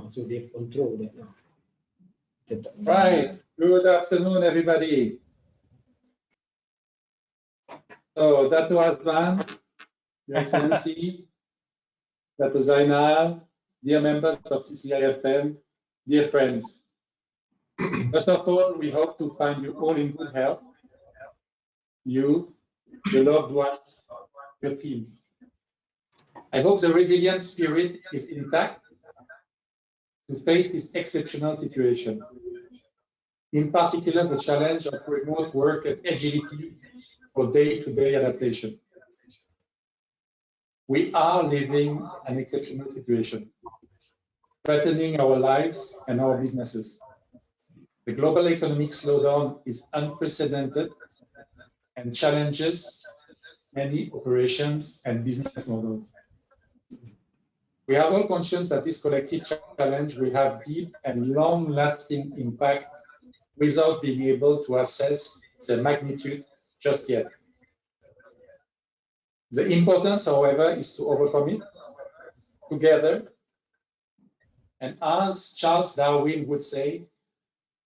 So they control that now. Right. Good afternoon, everybody. So, Dato Azman, Your Excellency, Dato Zainal, dear members of CCI FM, dear friends. First of all, we hope to find you all in good health. You, your loved ones, your teams. I hope the resilient spirit is intact to face this exceptional situation. In particular, the challenge of remote work and agility for day-to-day adaptation. We are living an exceptional situation, threatening our lives and our businesses. The global economic slowdown is unprecedented and challenges many operations and business models. We are all conscious that this collective challenge will have deep and long-lasting impact without being able to assess the magnitude just yet. The importance, however, is to overcome it together. And as Charles Darwin would say,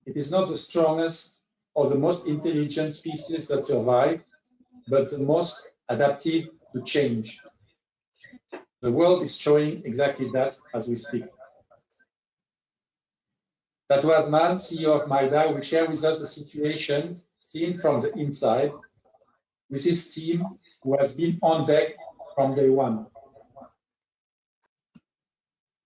it is not the strongest or the most intelligent species that survive, but the most adaptive to change. The world is showing exactly that as we speak. Dato Azman, CEO of MIDA, will share with us the situation seen from the inside with his team, who has been on deck from day one.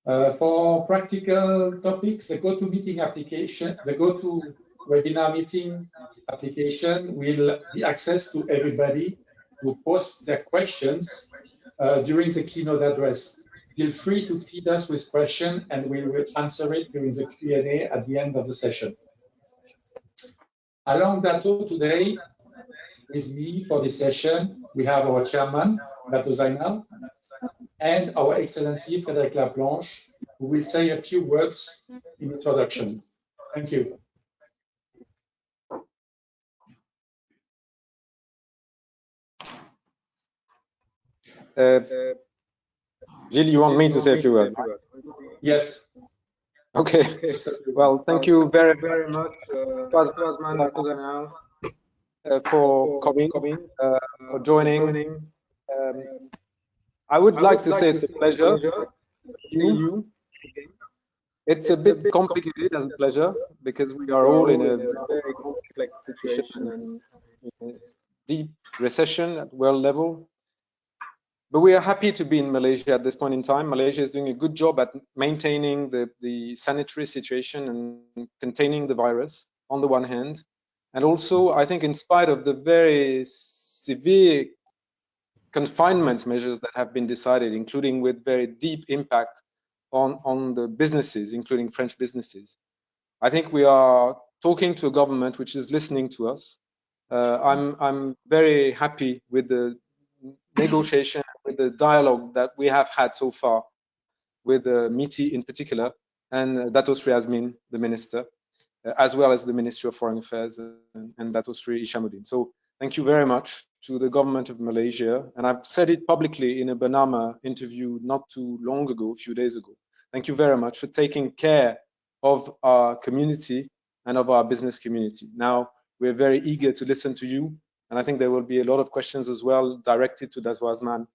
For practical topics, the GoToMeeting application, the GoToWebinar meeting application will be accessed to everybody who post their questions during the keynote address. Feel free to feed us with questions and we will answer it during the Q&A at the end of the session. Along Dato today, with me for this session, we have our chairman, Dato Zainal, and our Excellency Frédéric Laplanche, who will say a few words in introduction. Thank you. Gilles, you want me to say a few words? Yes. Okay. Well, thank you very, very much, for coming, for joining. I would like to say it's a pleasure to see you. It's a bit complicated as a pleasure because we are all in a very complex situation and deep recession at world level. But we are happy to be in Malaysia at this point in time. Malaysia is doing a good job at maintaining the sanitary situation and containing the virus on the one hand. And also, I think in spite of the very severe confinement measures that have been decided, including with very deep impact on the businesses, including French businesses, I think we are talking to a government which is listening to us. I'm very happy with the negotiation, with the dialogue that we have had so far with MITI in particular, and Dato Sri Azmin, the minister, as well as the Ministry of Foreign Affairs and Dato Sri Ishamuddin. So thank you very much to the government of Malaysia. And I've said it publicly in a Bernama interview not too long ago, a few days ago. Thank you very much for taking care of our community and of our business community. Now, we're very eager to listen to you. And I think there will be a lot of questions as well directed to Dato Azman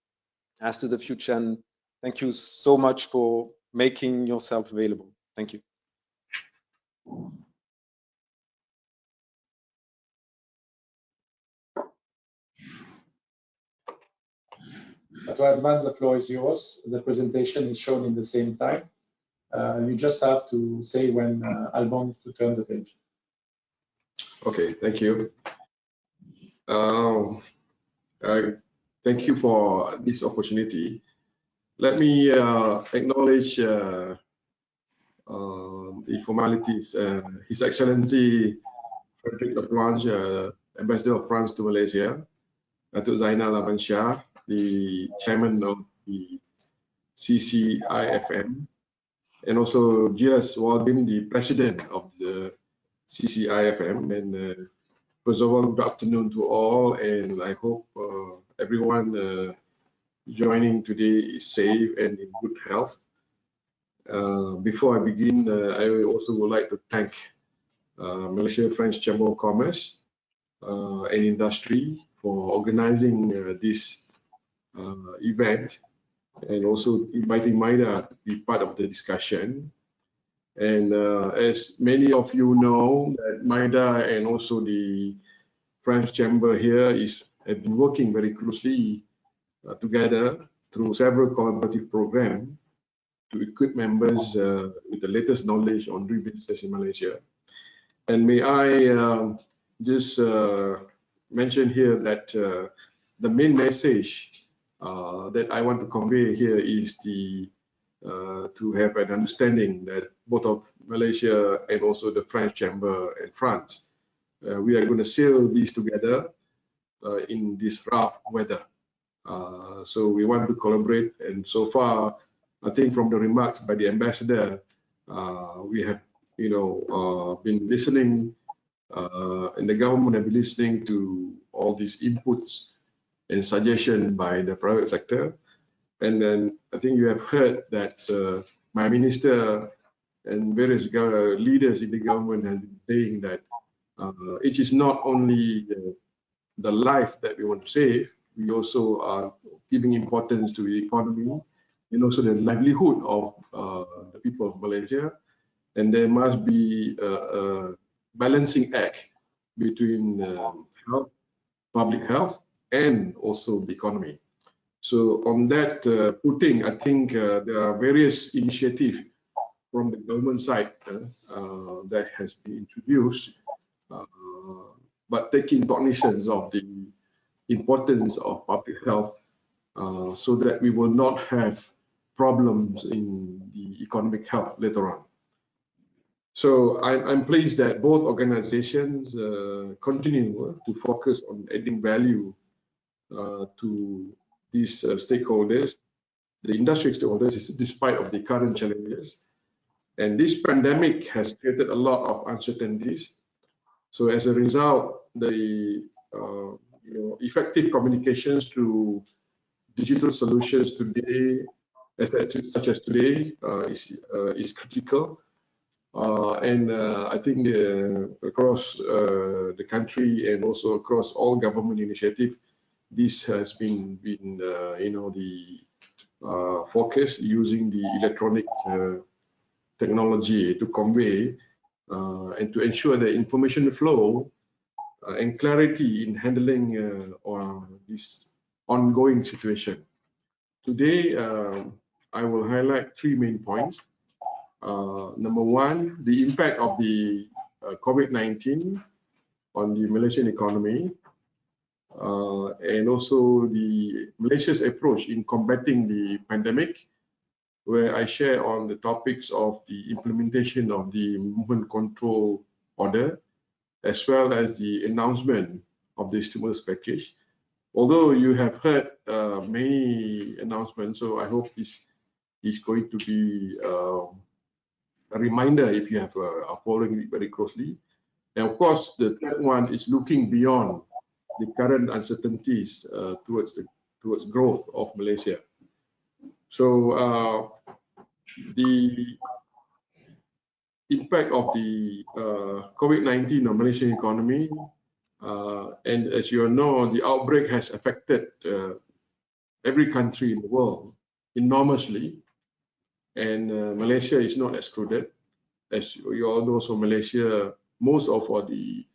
as to the future. And thank you so much for making yourself available. Thank you. Dato Azman, the floor is yours. The presentation is shown in the same time. You just have to say when Alban is to turn the page. Okay, thank you. Thank you for this opportunity. Let me acknowledge the formalities. His Excellency Frédéric Laplanche, Ambassador of France to Malaysia, Dato Zainal Abidin Shah, the Chairman of the CCI-FM, and also G.S. Waldin, the President of the CCI-FM. And first of all, good afternoon to all, and I hope everyone joining today is safe and in good health. Before I begin, I also would like to thank Malaysia French Chamber of Commerce and Industry for organizing this event, and also inviting MIDA to be part of the discussion. And as many of you know, that MIDA and also the French Chamber here have been working very closely together through several collaborative programs to equip members with the latest knowledge on doing business in Malaysia. And may I just mention here that the main message that I want to convey here is to have an understanding that both of Malaysia and also the French Chamber and France, we are going to sail these together in this rough weather. So we want to collaborate, and so far, I think from the remarks by the ambassador, we have, been listening, and the government have been listening to all these inputs and suggestions by the private sector. And then I think you have heard that my minister and various leaders in the government have been saying that it is not only the life that we want to save, we also are giving importance to the economy and also the livelihood of the people of Malaysia. And there must be a balancing act between health, public health, and also the economy. So on that footing, I think there are various initiatives from the government side that has been introduced, but taking cognizance of the importance of public health so that we will not have problems in the economic health later on. So I'm pleased that both organizations continue to focus on adding value to these stakeholders, the industry stakeholders, despite of the current challenges. And this pandemic has created a lot of uncertainties. So as a result, the effective communications through digital solutions today, such as today, is critical. And I think across the country and also across all government initiatives, this has been the focus, using the electronic technology to convey and to ensure the information flow and clarity in handling this ongoing situation. Today, I will highlight three main points. Number one, the impact of the COVID-19 on the Malaysian economy, and also the Malaysia's approach in combating the pandemic, where I share on the topics of the implementation of the movement control order, as well as the announcement of the stimulus package. Although you have heard many announcements, so I hope this is going to be a reminder if you have are following it very closely. And of course, the third one is looking beyond the current uncertainties towards growth of Malaysia. So the impact of the COVID-19 on Malaysian economy, and as you all know, the outbreak has affected every country in the world enormously, and Malaysia is not excluded. As you all know, so Malaysia, most of the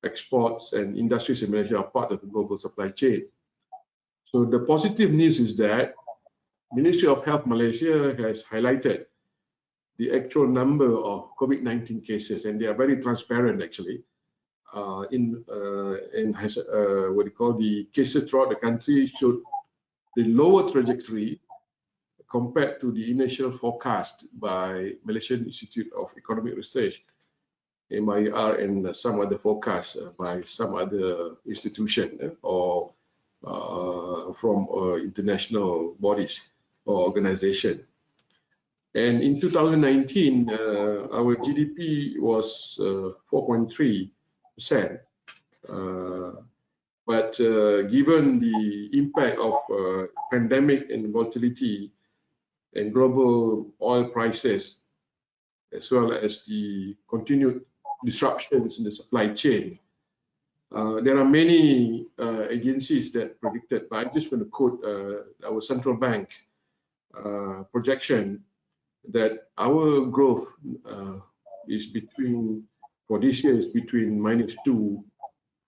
exports and industries in Malaysia are part of the global supply chain. So the positive news is that Ministry of Health Malaysia has highlighted the actual number of COVID-19 cases, and they are very transparent actually. And has what you call the cases throughout the country showed the lower trajectory compared to the initial forecast by Malaysian Institute of Economic Research, MIDA, and some other forecasts by some other institution or from international bodies or organization. And in 2019, our GDP was 4.3%. But given the impact of pandemic and volatility, and global oil prices, as well as the continued disruptions in the supply chain. There are many agencies that predicted, but I just want to quote our central bank projection that our growth is for this year is between -2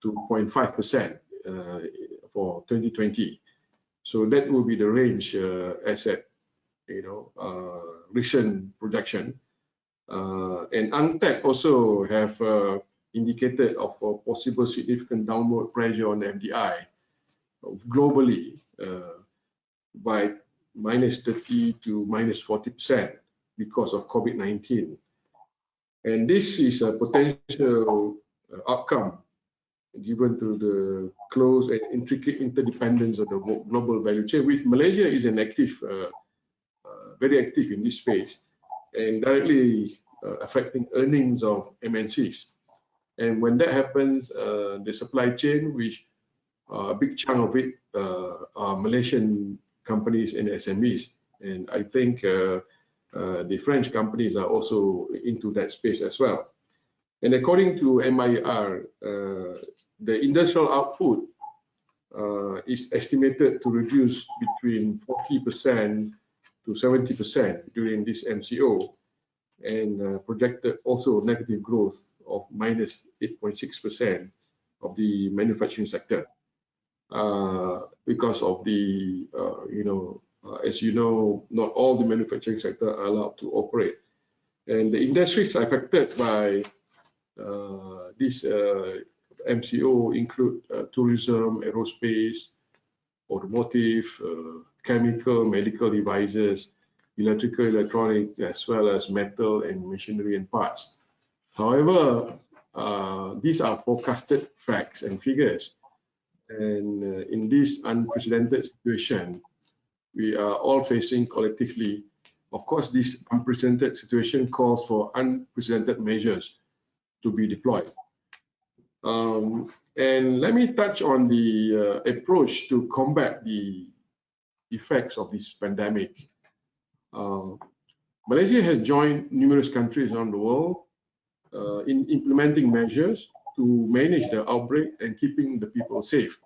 to 0.5% for 2020. So that will be the range as at recent projection. And UNTAC also have indicated of a possible significant downward pressure on FDI globally by -30 to -40% because of COVID-19. And this is a potential outcome given to the close and intricate interdependence of the global value chain, which Malaysia is an active, very active in this space, and directly affecting earnings of MNCs. And when that happens, the supply chain, which a big chunk of it are Malaysian companies and SMEs, and I think the French companies are also into that space as well. And according to MIDA, the industrial output is estimated to reduce between 40% to 70% during this MCO, and projected also negative growth of -8.6% of the manufacturing sector because of the as you know, not all the manufacturing sector are allowed to operate, and the industries affected by this MCO include tourism, aerospace, automotive, chemical, medical devices, electrical, electronic, as well as metal and machinery and parts. However, these are forecasted facts and figures, and in this unprecedented situation, we are all facing collectively. Of course, this unprecedented situation calls for unprecedented measures to be deployed. And let me touch on the approach to combat the effects of this pandemic. Malaysia has joined numerous countries around the world in implementing measures to manage the outbreak and keeping the people safe.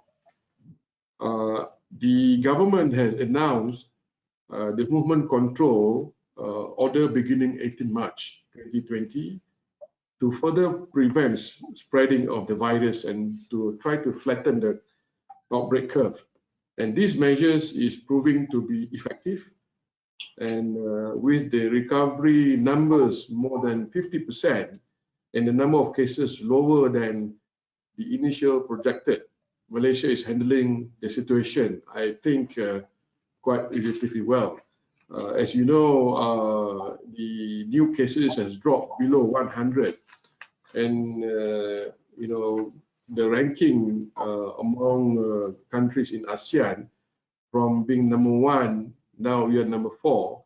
The government has announced the movement control order beginning 18 March 2020 to further prevent spreading of the virus and to try to flatten the outbreak curve. And these measures is proving to be effective. And with the recovery numbers more than 50% and the number of cases lower than the initial projected, Malaysia is handling the situation, I think, quite relatively well. As you know, the new cases has dropped below 100, and the ranking among countries in ASEAN, from being #1, now we are #4,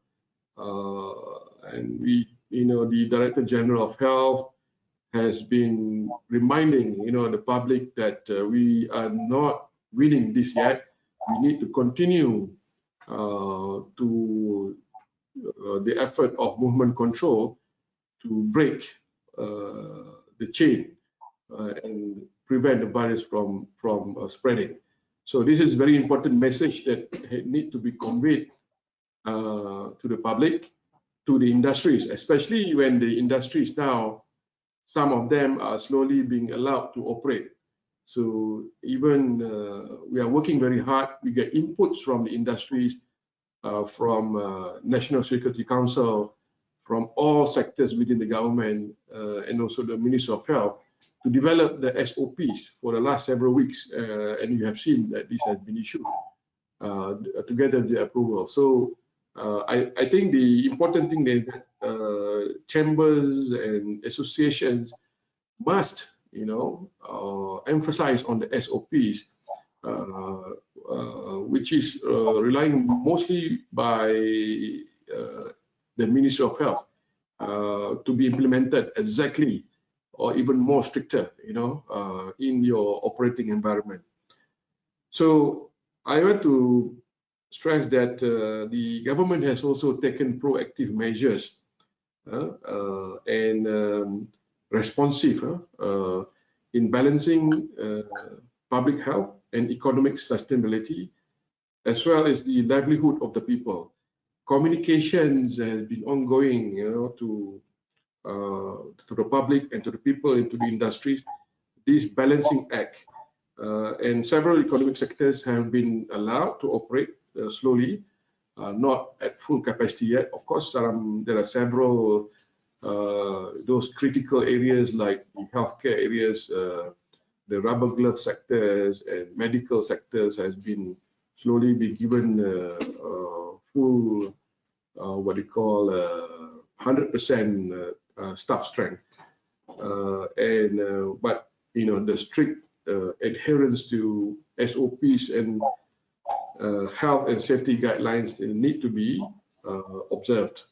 and the Director General of Health has been reminding the public that we are not winning this yet. We need to continue to the effort of movement control to break the chain and prevent the virus from spreading. So this is a very important message that need to be conveyed to the public, to the industries, especially when the industries now, some of them are slowly being allowed to operate. So even we are working very hard. We get inputs from the industries, from National Security Council, from all sectors within the government, and also the Ministry of Health, to develop the SOPs for the last several weeks. And you have seen that this has been issued together with the approval. So I think the important thing is that chambers and associations must, emphasize on the SOPs, which is relying mostly by the Ministry of Health to be implemented exactly or even more stricter, in your operating environment. So I want to stress that the government has also taken proactive measures and responsive in balancing public health and economic sustainability, as well as the livelihood of the people. Communications has been ongoing, to the public and to the people and to the industries, this balancing act. And several economic sectors have been allowed to operate slowly, not at full capacity yet. Of course, there are several those critical areas like the healthcare areas, the rubber glove sectors and medical sectors has been slowly been given full, what you call 100% staff strength. But the strict adherence to SOPs and health and safety guidelines need to be observed.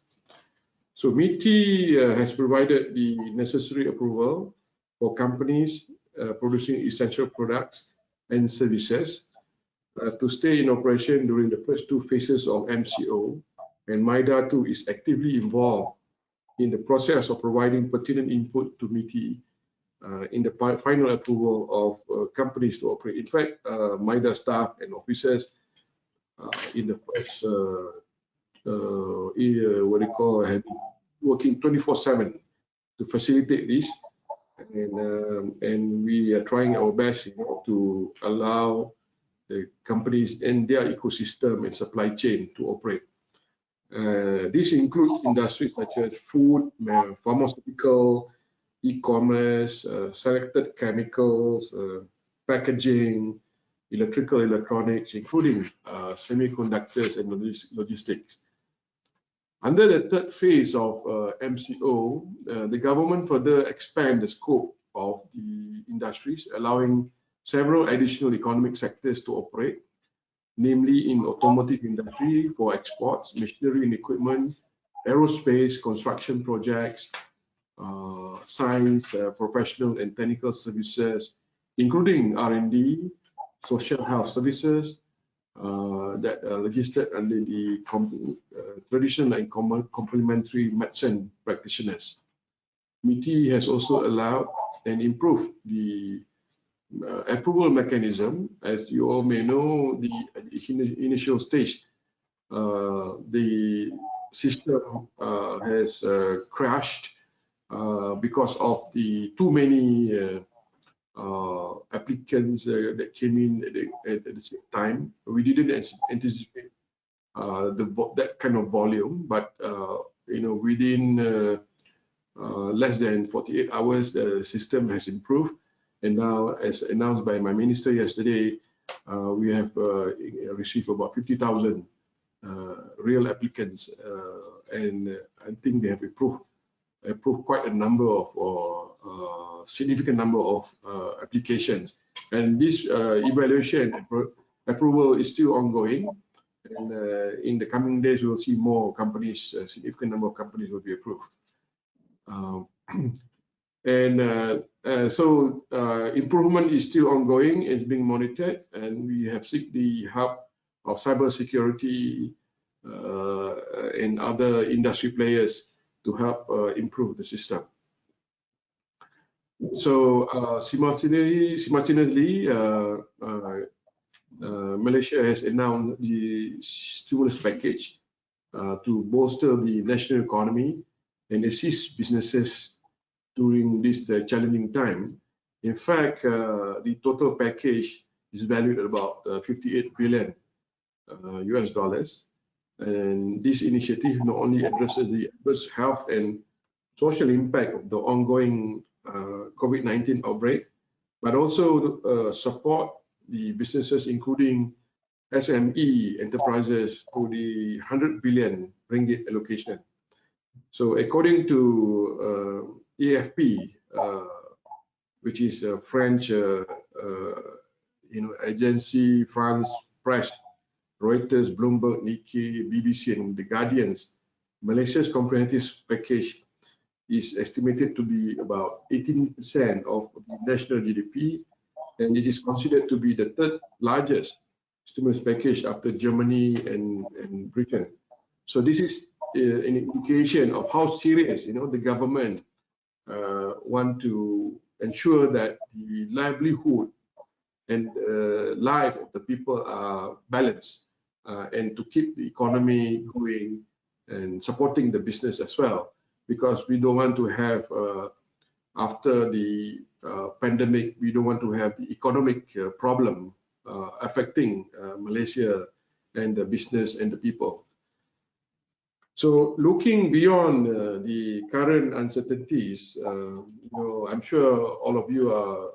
So MIDA has provided the necessary approval for companies producing essential products and services to stay in operation during the first 2 phases of MCO, and MIDA too is actively involved in the process of providing pertinent input to MIDA in the final approval of companies to operate. In fact, MIDA staff and officers in the first, what they call, have been working 24/7 to facilitate this, and we are trying our best to allow the companies and their ecosystem and supply chain to operate. This includes industries such as food, pharmaceutical, e-commerce, selected chemicals, packaging, electrical electronics, including semiconductors and logistics. Under the 3rd phase of MCO, the government further expand the scope of the industries, allowing several additional economic sectors to operate, namely in automotive industry for exports, machinery and equipment, aerospace, construction projects, science, professional and technical services, including R&D, social health services that are registered under the traditional and complementary medicine practitioners. MIDA has also allowed and improved the approval mechanism. As you all may know, the initial stage, the system has crashed because of the too many applicants that came in at the same time. We didn't anticipate that kind of volume, but within less than 48 hours, the system has improved. And now, as announced by my minister yesterday, we have received about 50,000 real applicants, and I think they have approved quite a number of significant number of applications. And this evaluation approval is still ongoing, and in the coming days we will see more companies, a significant number of companies will be approved. So improvement is still ongoing, it's being monitored, and we have seek the help of cybersecurity and other industry players to help improve the system. So simultaneously, Malaysia has announced the stimulus package to bolster the national economy and assist businesses during this challenging time. In fact, the total package is valued at about 58 billion US dollars. And this initiative not only addresses the adverse health and social impact of the ongoing COVID-19 outbreak, but also support the businesses, including SME enterprises, to the 100 billion ringgit allocation. So according to AFP, which is a French agency, France Press, Reuters, Bloomberg, Nikkei, BBC, and The Guardian's, Malaysia's comprehensive package is estimated to be about 18% of the national GDP, and it is considered to be the 3rd largest stimulus package after Germany and Britain. So this is an indication of how serious, the government want to ensure that the livelihood and life of the people are balanced, and to keep the economy going and supporting the business as well, because we don't want to have after the pandemic, we don't want to have the economic problem affecting Malaysia and the business and the people. So looking beyond the current uncertainties, I'm sure all of you are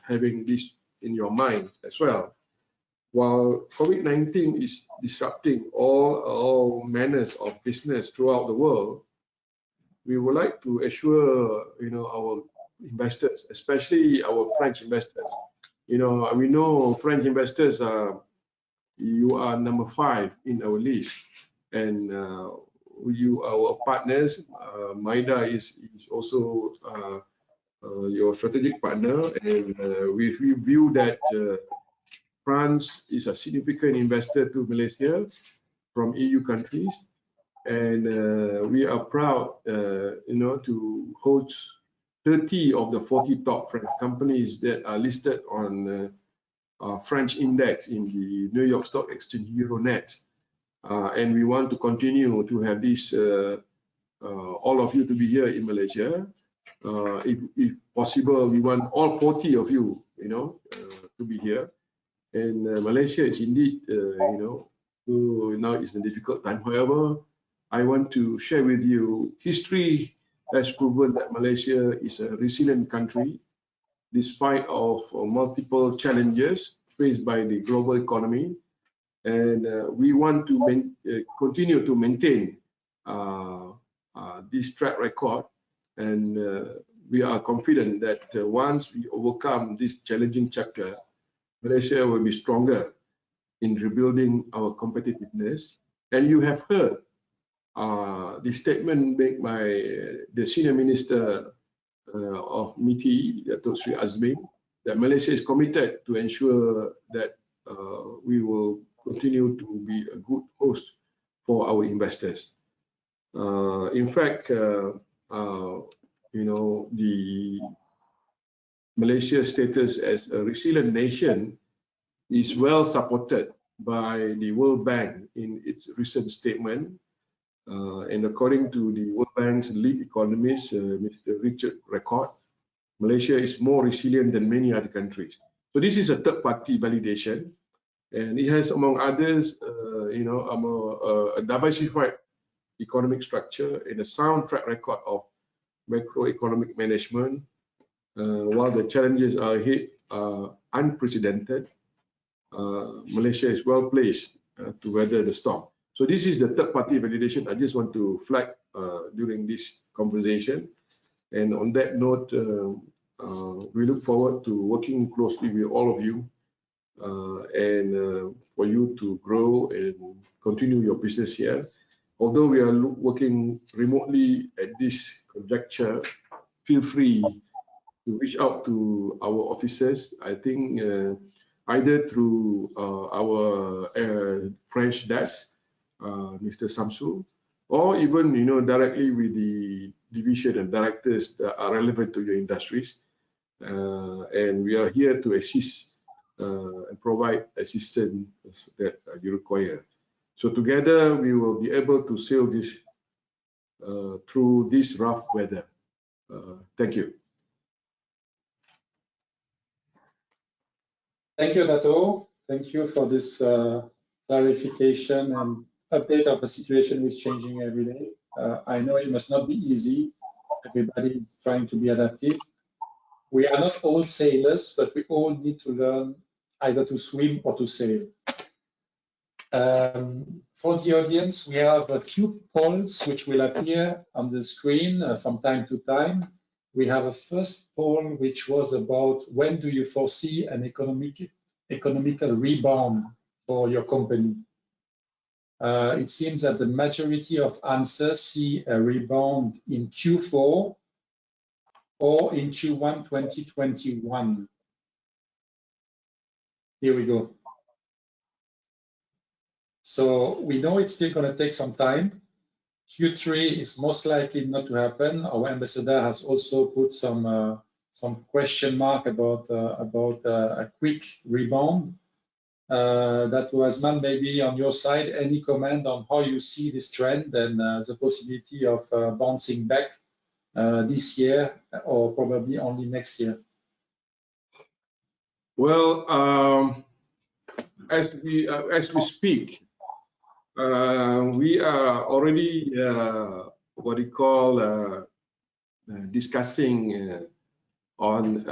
having this in your mind as well. While COVID-19 is disrupting all manners of business throughout the world, we would like to assure our investors, especially our French investors. We know French investors you are number 5 in our list, and you our partners. MIDA is also your strategic partner, and we view that France is a significant investor to Malaysia from EU countries, and we are proud, to host 30 of the 40 top French companies that are listed on French index in the New York Stock Exchange Euronext, and we want to continue to have this all of you to be here in Malaysia. If possible, we want all 40 of you, to be here. And Malaysia is indeed, now it's a difficult time. However, I want to share with you, history has proven that Malaysia is a resilient country, despite of multiple challenges faced by the global economy. And we want to continue to maintain this track record. And we are confident that once we overcome this challenging chapter, Malaysia will be stronger in rebuilding our competitiveness. And you have heard the statement made by the Senior Minister of MITI, Dato Azman, that Malaysia is committed to ensure that we will continue to be a good host for our investors. In fact, the Malaysia's status as a resilient nation is well supported by the World Bank in its recent statement. And according to the World Bank's lead economist, Mr. Richard Record, Malaysia is more resilient than many other countries. So this is a third-party validation, and it has, among others, a diversified economic structure and a sound track record of macroeconomic management. While the challenges ahead are unprecedented, Malaysia is well placed to weather the storm. So this is the third-party validation I just want to flag during this conversation. And on that note, we look forward to working closely with all of you and for you to grow and continue your business here. Although we are working remotely at this conjuncture, feel free to reach out to our officers. I think either through our French desk, Mr. Samsu, or even directly with the division and directors that are relevant to your industries. And we are here to assist and provide assistance that you require. So together we will be able to sail this through this rough weather. Thank you. Thank you, Dato. Thank you for this clarification and update of a situation which is changing every day. I know it must not be easy. Everybody is trying to be adaptive. We are not all sailors, but we all need to learn either to swim or to sail. For the audience, we have a few polls which will appear on the screen from time to time. We have a first poll which was about when do you foresee an economical rebound for your company? It seems that the majority of answers see a rebound in Q4 or in Q1 2021. Here we go. So we know it's still going to take some time. Q3 is most likely not to happen. Our ambassador has also put some question mark about a quick rebound. Dato Azman, maybe on your side, any comment on how you see this trend and the possibility of bouncing back this year or probably only next year? Well, as we speak, we are already what we call discussing on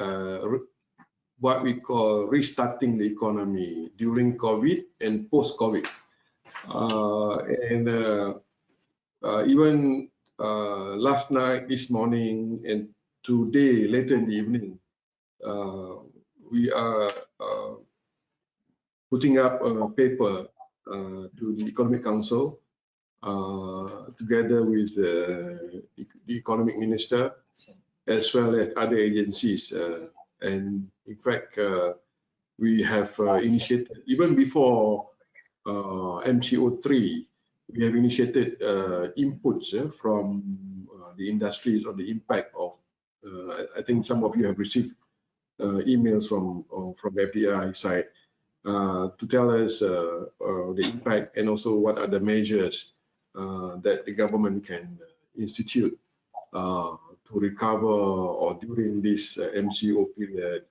what we call restarting the economy during COVID and post-COVID. Even last night, this morning, and today, later in the evening, we are putting up a paper to the Economic Council together with the Economic Minister as well as other agencies. And in fact, we have initiated, even before MCO 3, we have initiated inputs from the industries on the impact of, I think some of you have received emails from FDI side to tell us the impact and also what are the measures that the government can institute to recover or during this MCO period.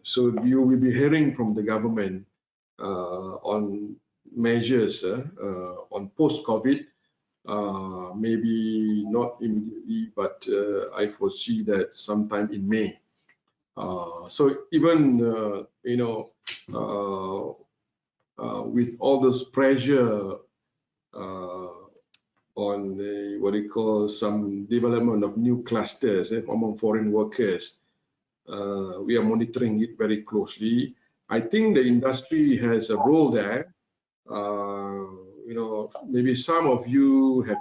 So you will be hearing from the government on measures on post-COVID, maybe not immediately, but I foresee that sometime in May. So even you know, with all this pressure on the, what they call some development of new clusters among foreign workers, we are monitoring it very closely. I think the industry has a role there. You know, maybe some of you have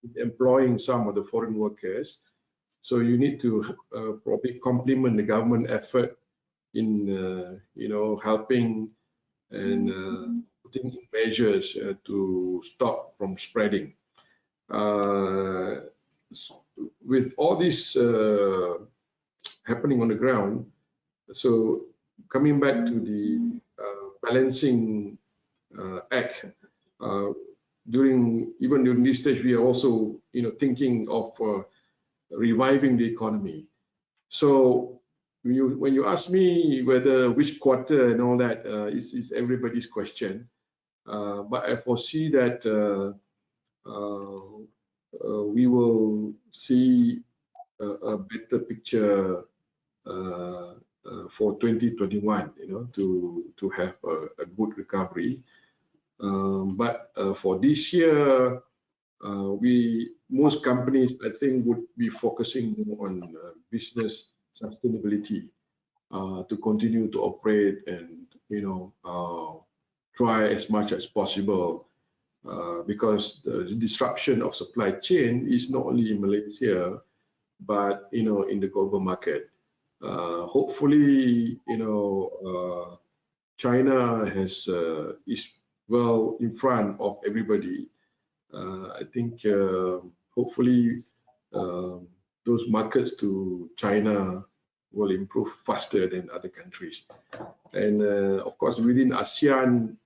been employing some of the foreign workers, so you need to probably complement the government effort in you know, helping and putting in measures to stop from spreading. With all this happening on the ground, so coming back to the balancing act, even during this stage, we are also, you know, thinking of reviving the economy. So when you ask me whether which quarter and all that, is everybody's question, but I foresee that we will see a better picture for 2021, you know, to have a good recovery. But for this year, most companies, I think, would be focusing more on business sustainability to continue to operate and, you know, try as much as possible, because the disruption of supply chain is not only in Malaysia, but, you know, in the global market. Hopefully, you know, China is well in front of everybody. I think hopefully those markets to China will improve faster than other countries. And of course, within ASEAN,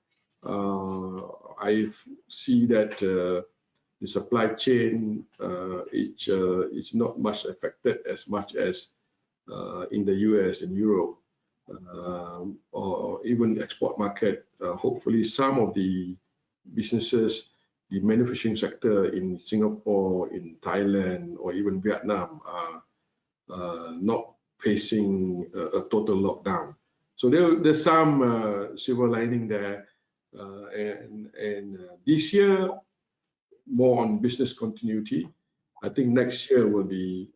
I see that the supply chain it's not much affected as much as in the US and Europe, or even export market. Hopefully some of the businesses, the manufacturing sector in Singapore, in Thailand, or even Vietnam are not facing a total lockdown. So there's some silver lining there. And this year, more on business continuity. I think next year will be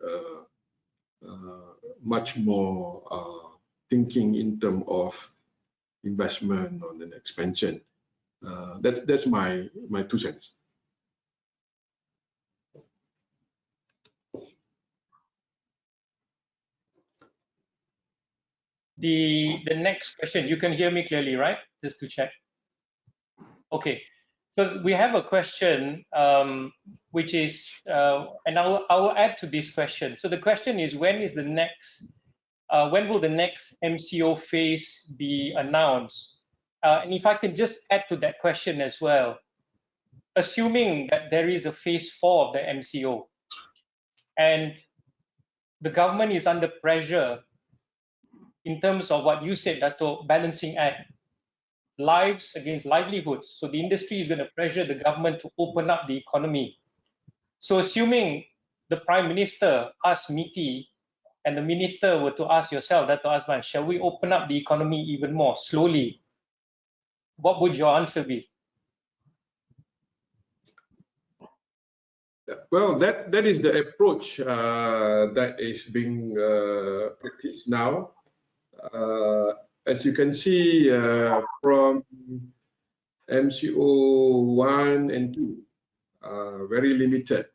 much more thinking in terms of investment on an expansion. That's my 2 cents. The next question, you can hear me clearly, right? Just to check. Okay, so we have a question, which is, and I will add to this question. So the question is, when is the next? When will the next MCO phase be announced? And if I can just add to that question as well, assuming that there is a phase 4 of the MCO, and the government is under pressure in terms of what you said, Dato, balancing act, lives against livelihoods. So the industry is going to pressure the government to open up the economy. So assuming the Prime Minister asked MITI and the Minister were to ask yourself, Dato Azman, shall we open up the economy even more slowly? What would your answer be? Well, that is the approach that is being practiced now. As you can see from MCO 1 and 2, very limited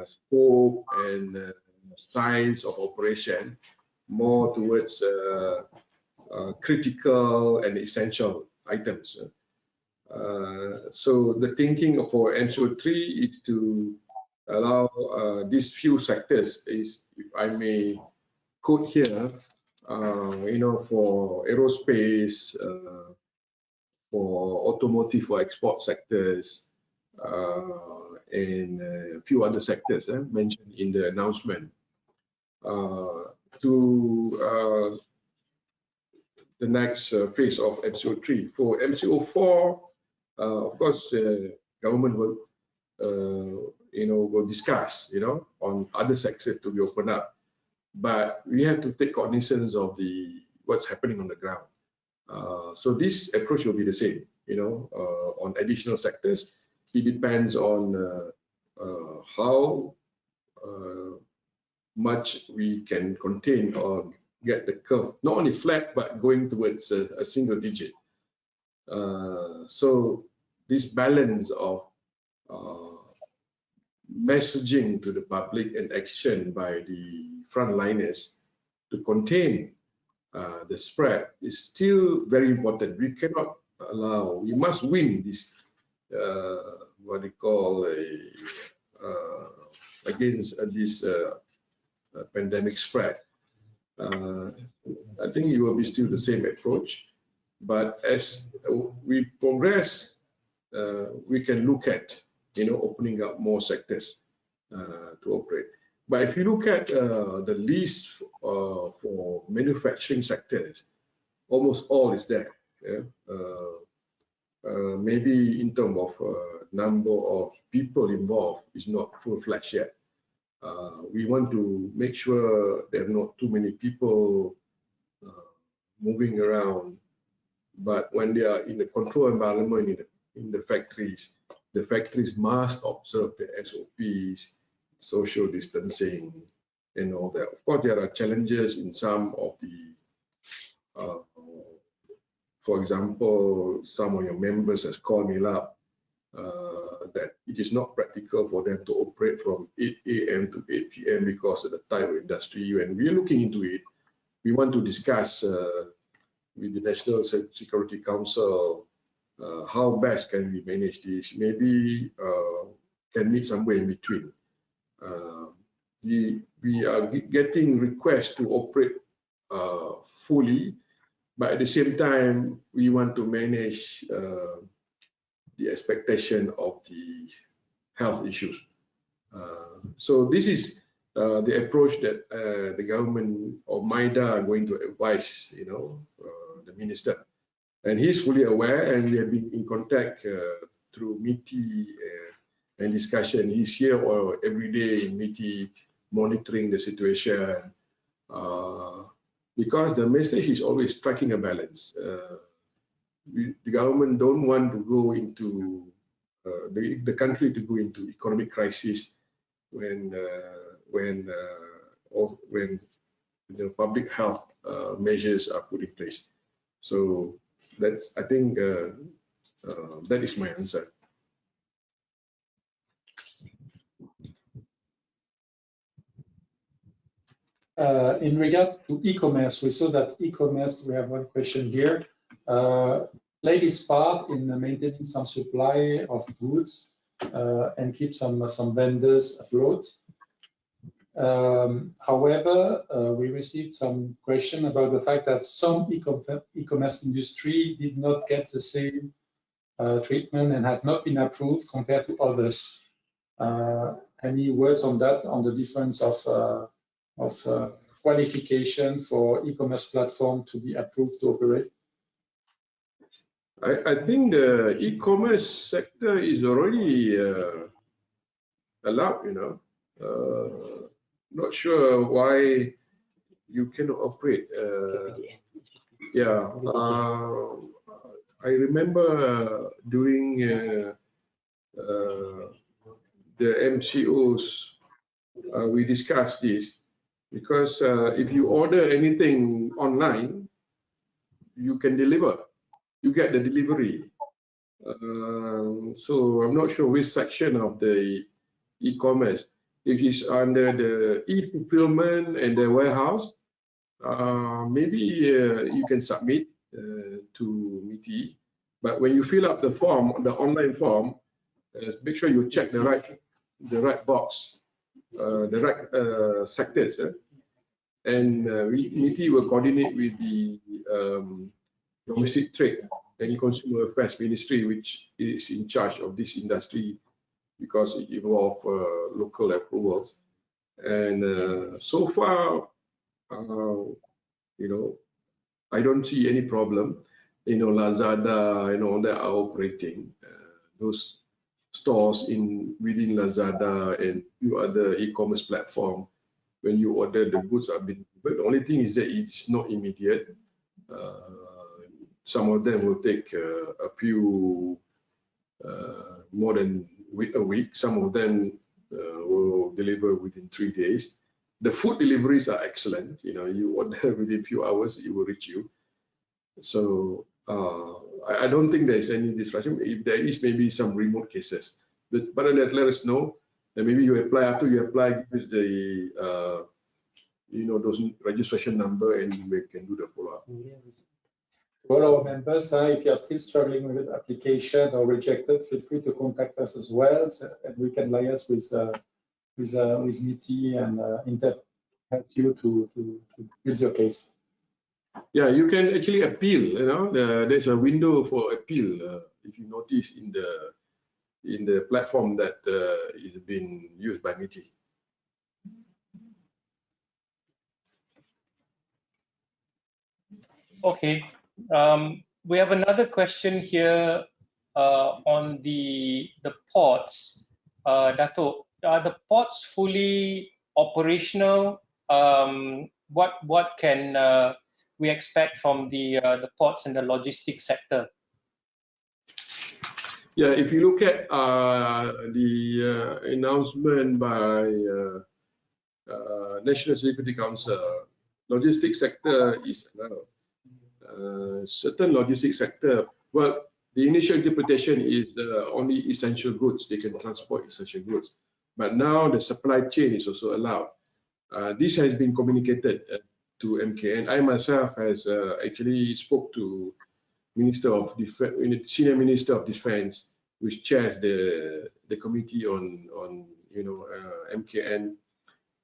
scope and size of operation, more towards critical and essential items. So the thinking for MCO 3 is to allow these few sectors, is, if I may quote here, for aerospace, for automotive, for export sectors, and a few other sectors mentioned in the announcement, to the next phase of MCO 3. For MCO 4, of course, government will will discuss, on other sectors to be opened up. But we have to take cognizance of what's happening on the ground. So this approach will be the same, on additional sectors. It depends on how much we can contain or get the curve, not only flat, but going towards a single digit. So this balance of messaging to the public and action by the frontliners to contain the spread is still very important. We cannot allow, we must win this, what they call against this pandemic spread. I think it will be still the same approach, but as we progress, we can look at opening up more sectors to operate. But if you look at the list for manufacturing sectors, almost all is there. Maybe in terms of number of people involved is not full-fledged yet. We want to make sure there are not too many people moving around, but when they are in the controlled environment in the factories must observe the SOPs, social distancing, and all that. Of course, there are challenges in some of the, for example, some of your members has called me up that it is not practical for them to operate from 8 a.m. to 8 p.m. because of the type of industry. When we're looking into it, we want to discuss with the National Security Council how best can we manage this. Maybe can meet somewhere in between. We are getting requests to operate fully, but at the same time, we want to manage the expectation of the health issues. So this is the approach that the government or MIDA are going to advise, the minister. And he's fully aware, and we have been in contact through MITI and discussion. He's here every day in MITI, monitoring the situation, because the message is always striking a balance. The government don't want to go into the country to go into economic crisis when the public health measures are put in place. So that's, I think, that is my answer. In regards to e-commerce, we saw that e-commerce, we have one question here. play this part in maintaining some supply of goods and keep some vendors afloat. However, we received some question about the fact that some e-commerce industry did not get the same treatment and have not been approved compared to others. Any words on that, on the difference of qualification for e-commerce platform to be approved to operate? I think the e-commerce sector is already allowed, you know. Not sure why you cannot operate. Yeah, I remember during the MCOs, we discussed this, because if you order anything online, you can deliver. You get the delivery. So I'm not sure which section of the e-commerce. If it's under the e-fulfillment and the warehouse, maybe you can submit to MIDA. But when you fill up the form, the online form, make sure you check the right box, the right sectors, and MIDA will coordinate with the Domestic Trade and Consumer Affairs Ministry, which is in charge of this industry, because it involves local approvals. And so far, you know, I don't see any problem. You know, Lazada and all that are operating. Those stores within Lazada and few other e-commerce platform, when you order, the goods are being delivered. The only thing is that it's not immediate. Some of them will take a few, more than a week. Some of them will deliver within 3 days. The food deliveries are excellent. You know, you order within a few hours, it will reach you. So I don't think there's any disruption. If there is, maybe some remote cases. But let us know. And maybe you apply, after you apply, give us the you know, those registration number, and we can do the follow-up. To all our members, if you are still struggling with application or rejected, feel free to contact us as well, and we can liaise with MIDA and help you to build your case. Yeah, you can actually appeal. You know, there's a window for appeal. If you notice in the platform that is being used by MIDA. Okay. We have another question here on the ports. Dato, are the ports fully operational? What can we expect from the ports and the logistics sector? Yeah, if you look at the announcement by National Security Council, logistics sector is allowed. Certain logistics sector, well, the initial interpretation is only essential goods. They can transport essential goods. But now the supply chain is also allowed. This has been communicated to MKN. I myself has actually spoke to Minister of Defense, Senior Minister of Defense, which chairs the committee on you know, MKN,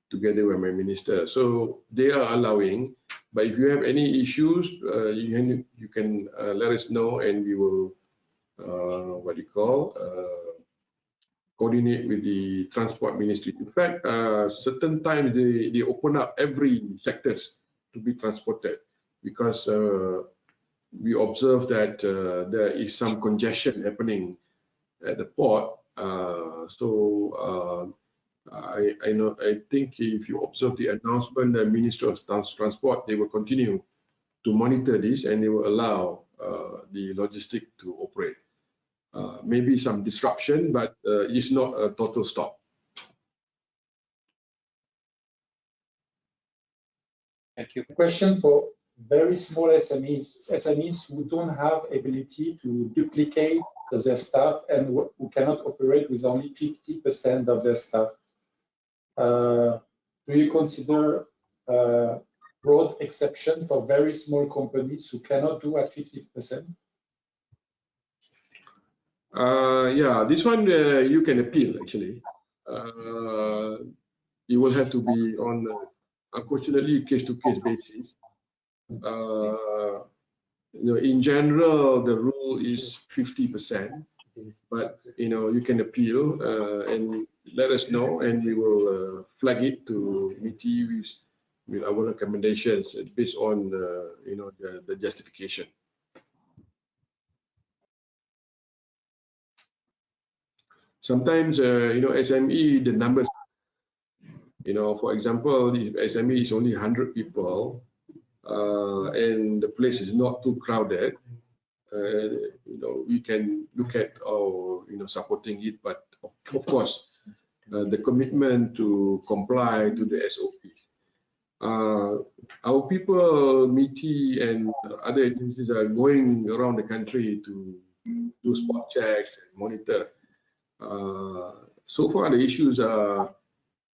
together with my minister. So they are allowing. But if you have any issues, you can let us know, and we will coordinate with the Transport Ministry. In fact, certain times they open up every sectors to be transported, because we observe that there is some congestion happening at the port. I think if you observe the announcement, the Minister of Transport, they will continue to monitor this, and they will allow the logistic to operate. Maybe some disruption, but it's not a total stop. Thank you. Question for very small SMEs who don't have ability to duplicate their staff and who cannot operate with only 50% of their staff. Do you consider broad exception for very small companies who cannot do at 50%? Yeah, this one you can appeal actually. It will have to be on, unfortunately, case-to-case basis. In general, the rule is 50%, but you can appeal and let us know, and we will flag it to MIDA with our recommendations based on the justification. Sometimes SME, the numbers, for example, if SME is only 100 people and the place is not too crowded, we can look at supporting it, but of course the commitment to comply to the SOPs. Our people, MIDA and other agencies, are going around the country to do spot checks and monitor. So far, the issues are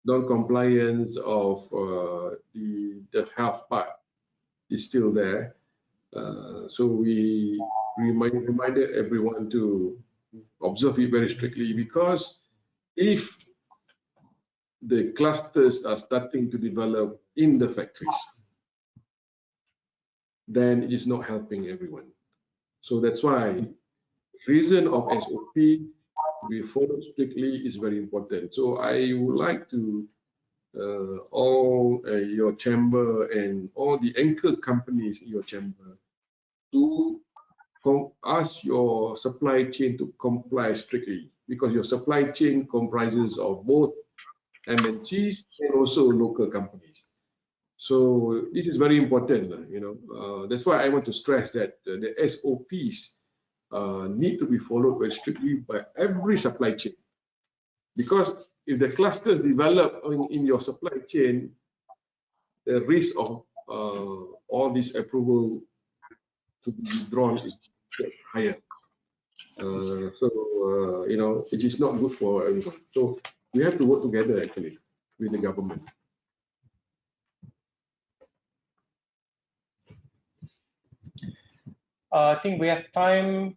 non-compliance of the health part is still there. So we reminded everyone to observe it very strictly, because if the clusters are starting to develop in the factories, then it is not helping everyone. So that's why reason of SOP we follow strictly is very important. So I would like to all your chamber and all the anchor companies in your chamber to ask your supply chain to comply strictly, because your supply chain comprises of both MNCs and also local companies. So this is very important. That's why I want to stress that the SOPs need to be followed very strictly by every supply chain, because if the clusters develop in your supply chain, the risk of all this approval to be withdrawn is higher. So it is not good for everyone. So we have to work together actually with the government. I think we have time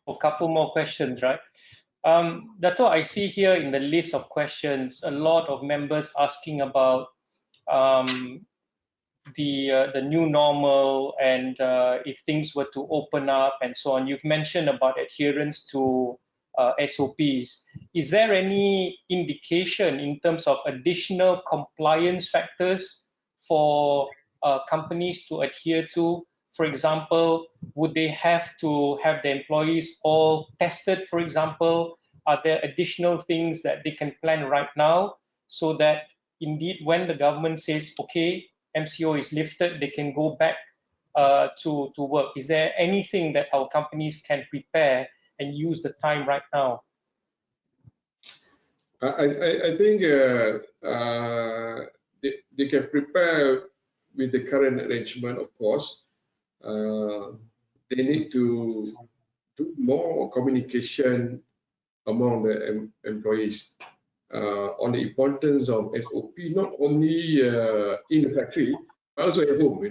for a couple more questions, right? Dato, I see here in the list of questions a lot of members asking about the new normal, and if things were to open up and so on. You've mentioned about adherence to SOPs. Is there any indication in terms of additional compliance factors for companies to adhere to? For example, would they have to have the employees all tested, for example? Are there additional things that they can plan right now so that indeed when the government says, okay, MCO is lifted, they can go back to work? Is there anything that our companies can prepare and use the time right now? I think they can prepare with the current arrangement, of course. They need to do more communication among the employees on the importance of SOP, not only in the factory, but also at home.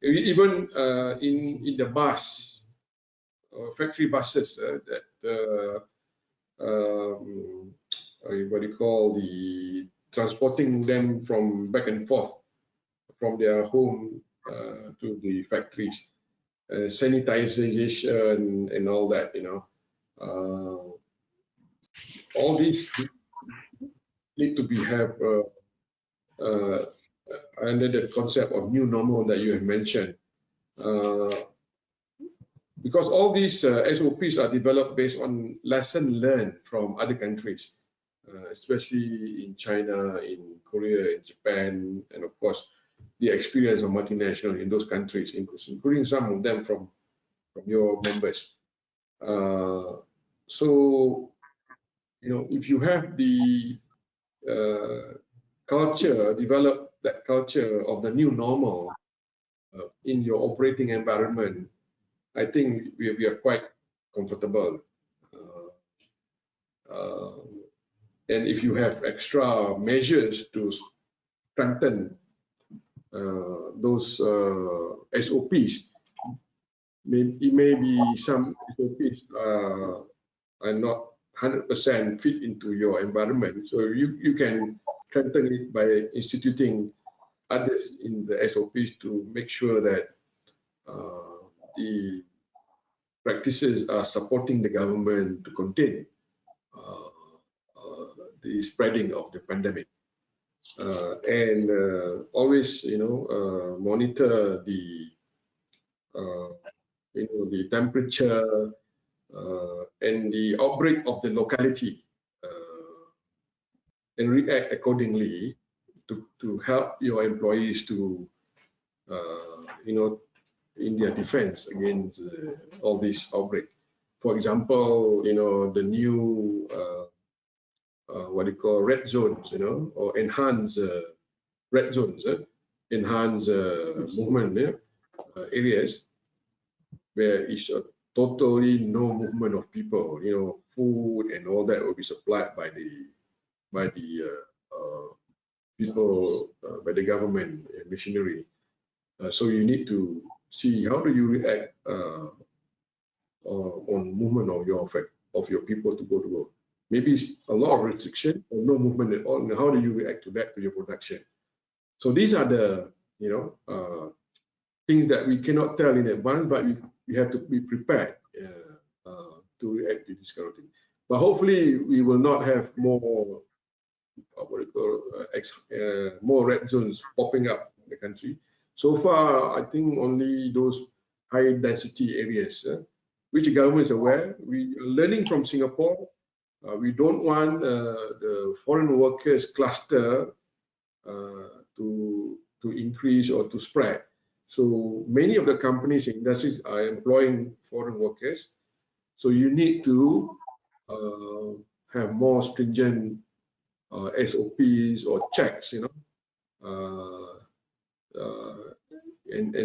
Even in the bus, factory buses that what do you call, the transporting them from back and forth from their home to the factories, sanitization and all that. All these need to be under the concept of new normal that you have mentioned, because all these SOPs are developed based on lesson learned from other countries, especially in China, in Korea, in Japan, and of course the experience of multinationals in those countries, including some of them from your members. So if you have the culture, develop that culture of the new normal in your operating environment, I think we are quite comfortable. And if you have extra measures to strengthen those SOPs, it may be some SOPs are not 100% fit into your environment. So you can strengthen it by instituting others in the SOPs to make sure that the practices are supporting the government to contain the spreading of the pandemic. And always, monitor the the temperature and the outbreak of the locality, and react accordingly to help your employees to in their defense against all this outbreak. For example, the new what you call red zones, or enhance red zones, enhance movement areas where it's totally no movement of people. Food and all that will be supplied by the people, by the government machinery. So you need to see how do you react on movement of your people to go to work. Maybe it's a lot of restriction or no movement at all. And how do you react to that to your production? So these are the things that we cannot tell in advance, but we have to be prepared to react to this kind of thing. But hopefully we will not have more more red zones popping up in the country. So far, I think only those high density areas, which the government is aware. We are learning from Singapore. We don't want the foreign workers cluster to increase or to spread. So many of the companies and industries are employing foreign workers. So you need to have more stringent SOPs or checks, and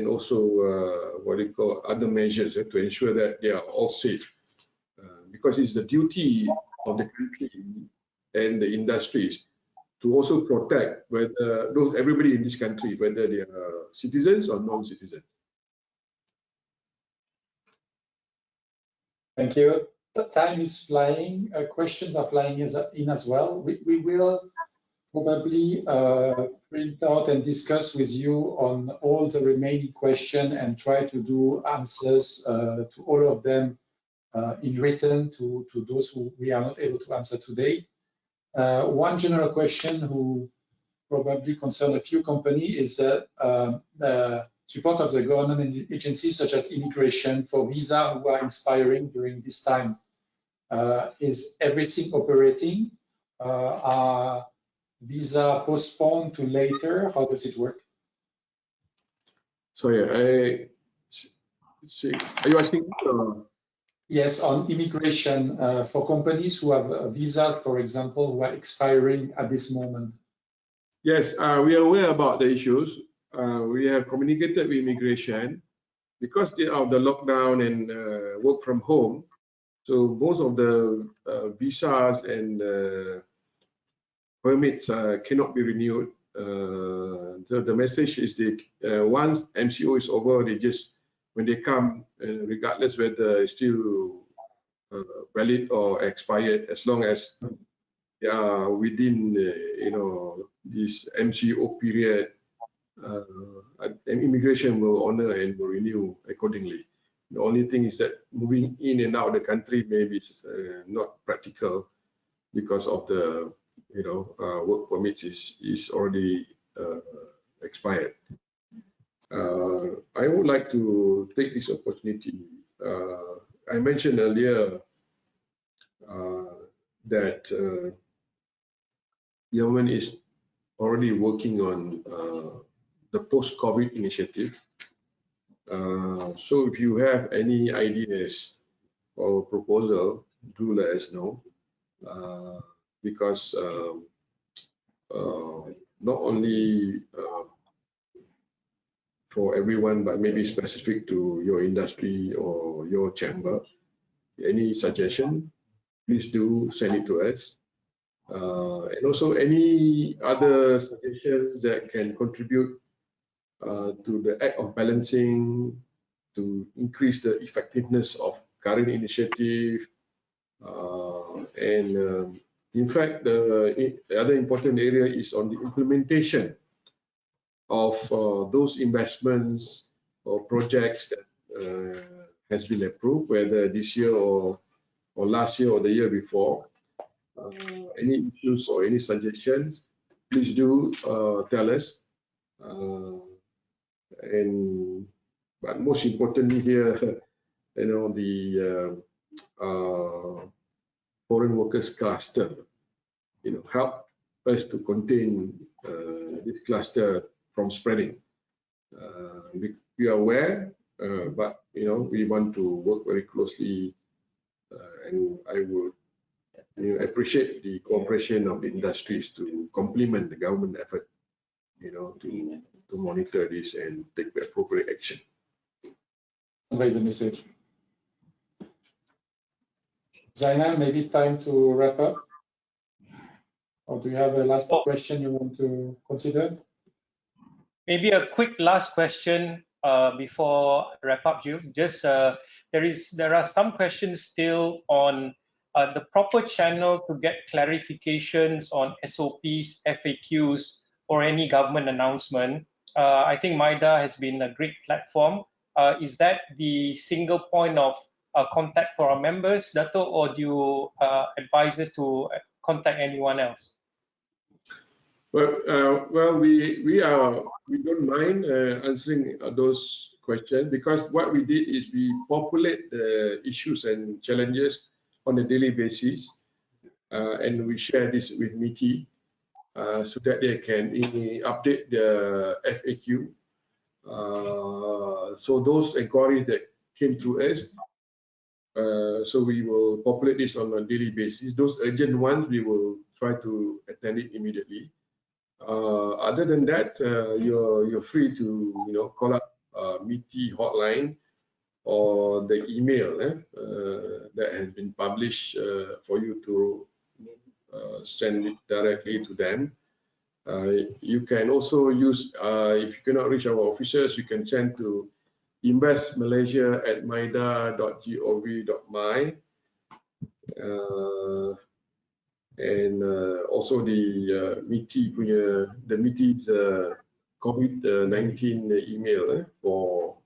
also what you call other measures to ensure that they are all safe, because it's the duty of the country and the industries to also protect whether everybody in this country, whether they are citizens or non-citizens. Thank you. The time is flying. Questions are flying in as well. We will probably print out and discuss with you on all the remaining questions and try to do answers to all of them in written to those who we are not able to answer today. One general question who probably concern a few companies is the support of the government agencies such as immigration for visa who are expiring during this time. Is everything operating? Are visa postponed to later? How does it work? Sorry, are you asking? Yes, on immigration for companies who have visas, for example, who are expiring at this moment. Yes, we are aware about the issues. We have communicated with immigration because they are the lockdown and work from home. So most of the visas and permits cannot be renewed. So the message is that once MCO is over, they just, when they come, regardless whether it's still valid or expired, as long as they are within this MCO period, immigration will honor and will renew accordingly. The only thing is that moving in and out of the country maybe not practical because of the work permits is already expired. I would like to take this opportunity. I mentioned earlier that government is already working on the post-COVID initiative. So if you have any ideas or proposal, do let us know, because not only for everyone, but maybe specific to your industry or your chamber, any suggestion, please do send it to us. And also any other suggestions that can contribute to the act of balancing, to increase the effectiveness of current initiative. In fact, the other important area is on the implementation of those investments or projects that has been approved, whether this year or last year or the year before. Any issues or any suggestions, please do tell us. But most importantly here, the foreign workers cluster, help us to contain this cluster from spreading. We are aware, but we want to work very closely, and I would appreciate the cooperation of the industries to complement the government effort, to monitor this and take the appropriate action. Convey the message. Zainal, maybe time to wrap up. Or do you have a last question you want to consider? Maybe a quick last question before I wrap up, Jules. Just there are some questions still on the proper channel to get clarifications on SOPs, FAQs, or any government announcement. I think MIDA has been a great platform. Is that the single point of contact for our members, Dato, or do you advise us to contact anyone else? Well, we don't mind answering those questions, because what we did is we populate the issues and challenges on a daily basis, and we share this with MITI so that they can update the FAQ. So those inquiries that came to us, so we will populate this on a daily basis. Those urgent ones, we will try to attend it immediately. Other than that, you're free to call up MITI hotline or the email that has been published for you to send it directly to them. You can also use, if you cannot reach our officers, you can send to investmalaysia@mida.gov.my. And also the MITI's COVID-19 email for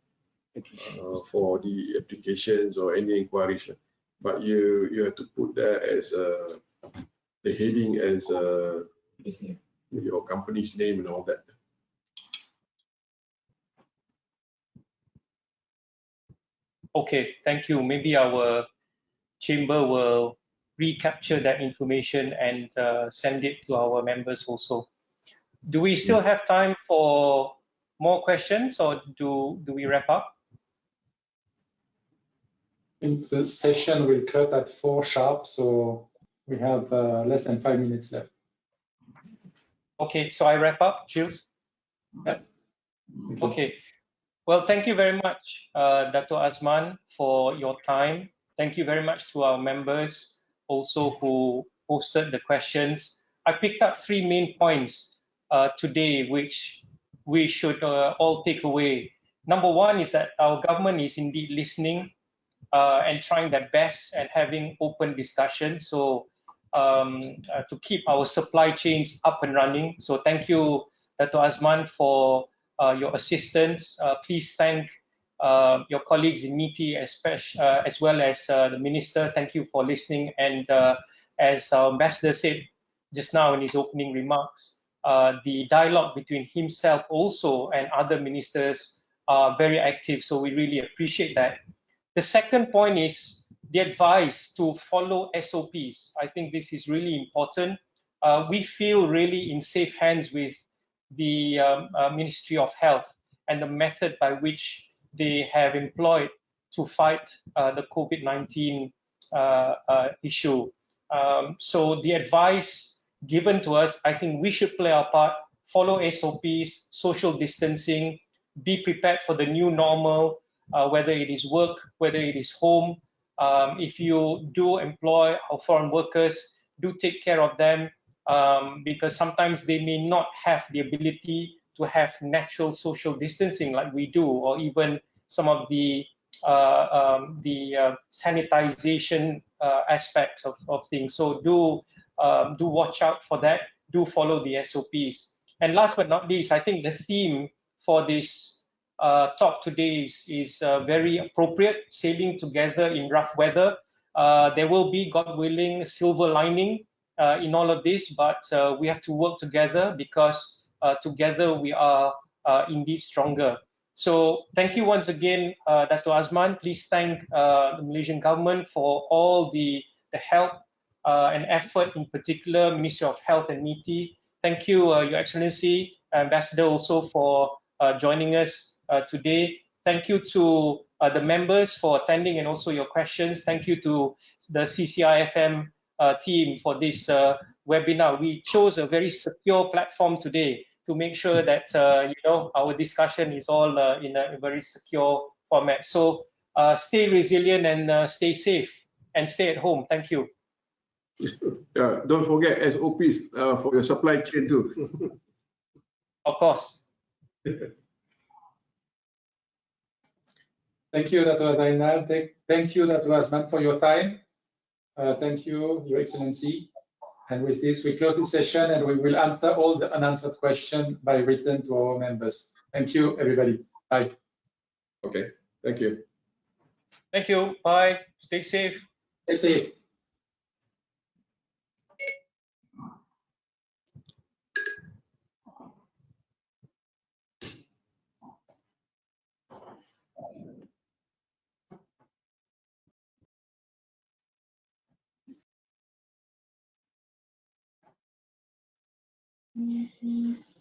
the applications or any inquiries. But you have to put that as the heading as your company's name and all that. Okay, thank you. Maybe our chamber will recapture that information and send it to our members also. Do we still have time for more questions, or do we wrap up? I think the session will cut at 4 sharp, so we have less than 5 minutes left. Okay, so I wrap up, Jules? Yeah. Okay. Well, thank you very much, Dato Azman, for your time. Thank you very much to our members also who posted the questions. I picked up 3 main points today, which we should all take away. Number 1 is that our government is indeed listening and trying their best and having open discussions. So to keep our supply chains up and running. So thank you, Dato Azman, for your assistance. Please thank your colleagues in MITI, as well as the Minister. Thank you for listening. And as our Ambassador said just now in his opening remarks, the dialogue between himself also and other ministers are very active. So we really appreciate that. The second point is the advice to follow SOPs. I think this is really important. We feel really in safe hands with the Ministry of Health and the method by which they have employed to fight the COVID-19 issue. So the advice given to us, I think we should play our part, follow SOPs, social distancing, be prepared for the new normal, whether it is work, whether it is home. If you do employ our foreign workers, do take care of them, because sometimes they may not have the ability to have natural social distancing like we do, or even some of the sanitization aspects of things. So do watch out for that. Do follow the SOPs. And last but not least, I think the theme for this talk today is very appropriate, sailing together in rough weather. There will be, God willing, a silver lining in all of this, but we have to work together because together we are indeed stronger. So thank you once again, Dato Azman. Please thank the Malaysian government for all the help and effort, in particular, Ministry of Health and MIDA. Thank you, Your Excellency, Ambassador, also for joining us today. Thank you to the members for attending and also your questions. Thank you to the CCI FM team for this webinar. We chose a very secure platform today to make sure that our discussion is all in a very secure format. So stay resilient and stay safe and stay at home. Thank you. Yeah, don't forget SOPs for your supply chain too. Of course. Thank you, Dato Zainal. Thank you, Dato Azman, for your time. Thank you, Your Excellency. And with this, we close this session and we will answer all the unanswered questions by written to our members. Thank you, everybody. Bye. Okay, thank you. Thank you. Bye. Stay safe. Stay safe. Mm-hmm.